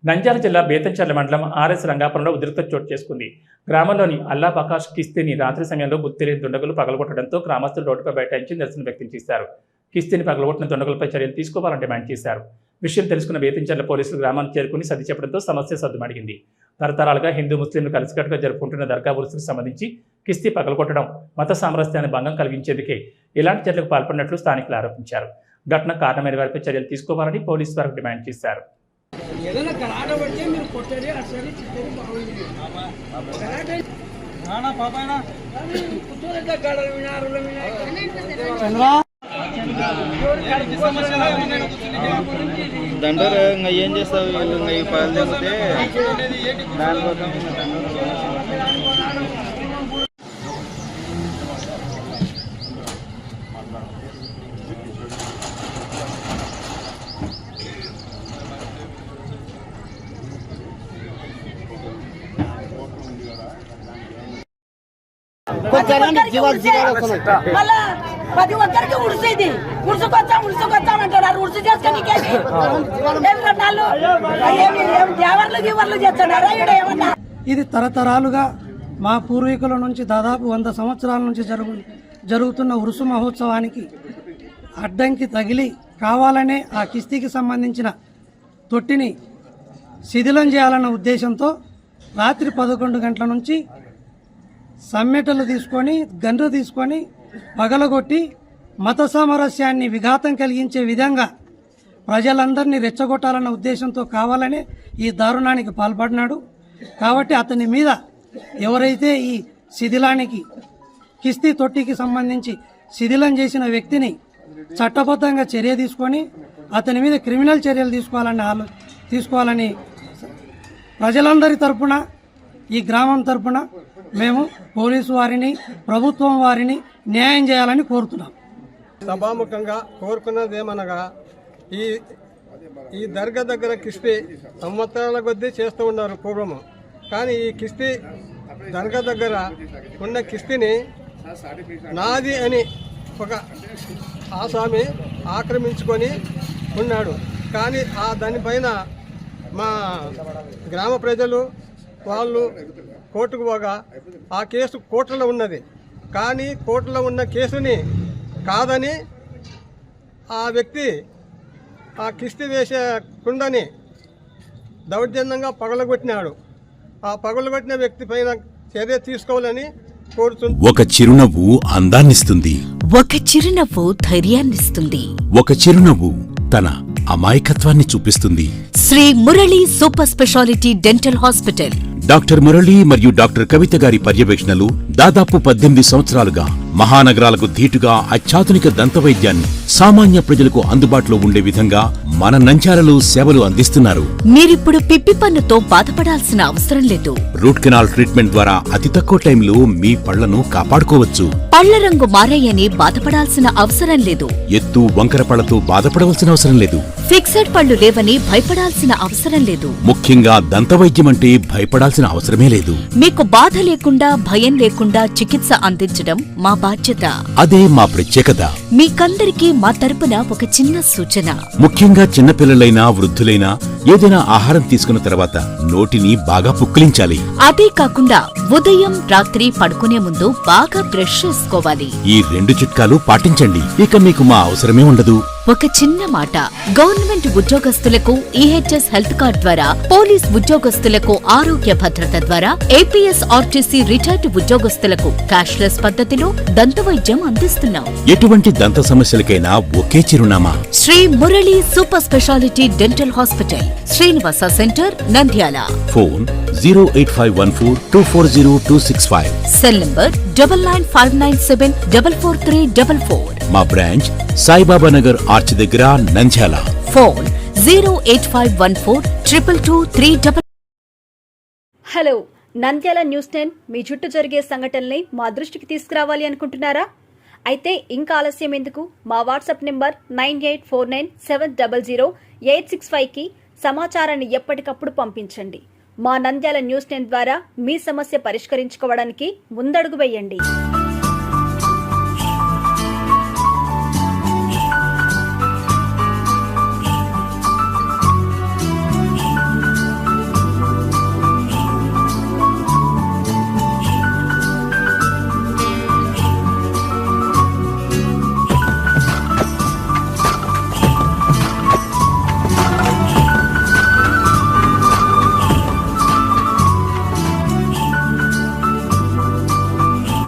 నంద్యాల జిల్లా బేతంచెర్ల మండలం ఆర్ఎస్ రంగాపురంలో ఉద్రిక్తత చోటు చేసుకుంది. గ్రామంలోని అల్లా బకాష్ కిస్తీని రాత్రి సమయంలో గుర్తులేని దుండగులు పగలగొట్టడంతో గ్రామస్తులు రోడ్డుపై బైఠాయించి నిరసన వ్యక్తం చేశారు. కిస్తీని పగలగొట్టిన దుండగులపై చర్యలు తీసుకోవాలని డిమాండ్ చేశారు. విషయం తెలుసుకున్న బేతంచెర్ల పోలీసులు గ్రామానికి చేరుకుని సర్ది చెప్పడంతో సమస్య సద్దుమణిగింది. తరతరాలుగా హిందూ ముస్లింలు కలిసికట్టుగా జరుపుకుంటున్న దర్గా ఉరుసుకు సంబంధించి కిస్తీ పగలగొట్టడం మత సామరస్యాన్ని భంగం కలిగించేందుకే ఇలాంటి చర్యలకు పాల్పడినట్లు స్థానికులు ఆరోపించారు. ఘటన కారణమైన వారిపై చర్యలు తీసుకోవాలని పోలీసు వారికి డిమాండ్ చేశారు. దండర్ ఇంకా ఏం చేస్తావు వీళ్ళు ఇంకా ఈ పనులు తెగితే దానికోసం ప్రతి ఒక్కరికి ఉడిసేది ఉడుసుకొచ్చామంటారు ఉడుసు చేసుకొని ఇది తరతరాలుగా మా పూర్వీకుల నుంచి దాదాపు 100 సంవత్సరాల నుంచి జరుగుతున్న ఉరుసు మహోత్సవానికి అడ్డంకి తగిలి కావాలనే ఆ కిస్తీకి సంబంధించిన తొట్టిని శిథిలం చేయాలన్న ఉద్దేశంతో రాత్రి 11 గంటల నుంచి సమ్మెటలు తీసుకొని గన్ను తీసుకొని పగలగొట్టి మత సామరస్యాన్ని విఘాతం కలిగించే విధంగా ప్రజలందరినీ రెచ్చగొట్టాలన్న ఉద్దేశంతో కావాలనే ఈ దారుణానికి పాల్పడినాడు. కాబట్టి అతని మీద ఎవరైతే ఈ శిథిలానికి కిస్తీ తొట్టికి సంబంధించి శిథిలం చేసిన వ్యక్తిని చట్టబద్ధంగా చర్య తీసుకొని అతని మీద క్రిమినల్ చర్యలు తీసుకోవాలని ప్రజలందరి తరపున ఈ గ్రామం తరపున మేము పోలీసు వారిని ప్రభుత్వం వారిని న్యాయం చేయాలని కోరుతున్నాం. సభాముఖంగా కోరుకున్నది ఏమనగా ఈ దర్గా దగ్గర కిస్తీ సంవత్సరాల కొద్దీ చేస్తూ ఉన్నారు పూర్వము. కానీ ఈ కిస్తీ దర్గా దగ్గర ఉన్న కిస్తీని నాది అని ఒక ఆసామి ఆక్రమించుకొని ఉన్నాడు. కానీ దానిపైన మా గ్రామ ప్రజలు వాళ్ళు కోర్టుకు పోగా ఆ కేసు కోర్టులో ఉన్నది. కానీ కోర్టులో ఉన్న కేసుని కాదని ఆ వ్యక్తి ఆ కిస్తీ వేసే కుండని దౌర్జన్యంగా పగలగొట్టినాడు. ఆ పగలగొట్టిన వ్యక్తి పైన చర్య తీసుకోవాలని కోరుతుంది. ఒక చిరునవ్వు అందాన్నిస్తుంది, ఒక చిరునవ్వు ధైర్యాన్నిస్తుంది, ఒక చిరునవ్వు తన అమాయకత్వాన్ని చూపిస్తుంది. Shri Murali super speciality dental hospital. Doctor Murali మరియు డాక్టర్ కవిత గారి పర్యవేక్షణలు దాదాపు 18 సంవత్సరాలుగా మహానగరాలకు ధీటుగా అత్యాధునిక దంతవైద్యాన్ని సామాన్య ప్రజలకు అందుబాటులో ఉండే విధంగా మన నంద్యాలలో సేవలు అందిస్తున్నారు. మీరిప్పుడు పిప్పి పన్నుతో బాధపడాల్సిన అవసరం లేదు. రూట్ కెనాల్ ట్రీట్మెంట్ ద్వారా అతి తక్కువ టైంలో మీ పళ్లను కాపాడుకోవచ్చు. పళ్ల రంగు మారాయని బాధపడాల్సిన అవసరం లేదు. ఎత్తు వంకర పళ్లతో బాధపడవలసిన అవసరం లేదు. ఫిక్సెడ్ పళ్లు లేవని భయపడాల్సిన అవసరం లేదు. ముఖ్యంగా దంతవైద్యం అంటే భయపడాల్సిన అవసరమే లేదు. మీకు బాధ లేకుండా భయం లేకుండా చికిత్స అందించడం మా బాధ్యత. అదే మా ప్రత్యేకత. మీకందరికీ మా తరపున ఒక చిన్న సూచన. ముఖ్యంగా చిన్నపిల్లలైనా వృద్ధులైనా ఏదైనా ఆహారం తీసుకున్న తర్వాత నోటిని బాగా పుక్కిలించాలి. అదే కాకుండా ఉదయం రాత్రి పడుకునే ముందు బాగా బ్రష్ చేసుకోవాలి. ఈ 2 చిట్కాలు పాటించండి, ఇక మీకు మా అవసరమే ఉండదు. ఒక చిన్న మాట, గవర్నమెంట్ ఉద్యోగస్తులకు ఈహెచ్ఎస్ హెల్త్ కార్డ్ ద్వారా, పోలీస్ ఉద్యోగస్తులకు ఆరోగ్య భద్రత ద్వారా, ఏపీఎస్ ఆర్టీసీ రిటైర్డ్ ఉద్యోగస్తులకు క్యాష్లెస్ పద్ధతిలో దంతవైద్యం అందిస్తున్నాం. ఎటువంటి దంత సమస్యలకైనా ఒకే చిరునామా, Shri Murali super speciality dental hospital, Srinivasa centre, Nandyal. Phone 08514240265. Cell number 9959744344. మా బ్రాంచ్ సాయిబాబా నగర్ ఆర్చ్ దగ్గర, Nandyal. Phone 085142223. Hello, Nandyal news 10 మీ చుట్టూ జరిగే సంఘటనల్ని మా దృష్టికి తీసుకురావాలి అనుకుంటున్నారా? అయితే ఇంకా ఆలస్యం ఎందుకు? మా వాట్సాప్ నెంబర్ 9849700865కి సమాచారాన్ని ఎప్పటికప్పుడు పంపించండి. మా నంద్యాల న్యూస్ 10 ద్వారా మీ సమస్య పరిష్కరించుకోవడానికి ముందడుగు వేయండి.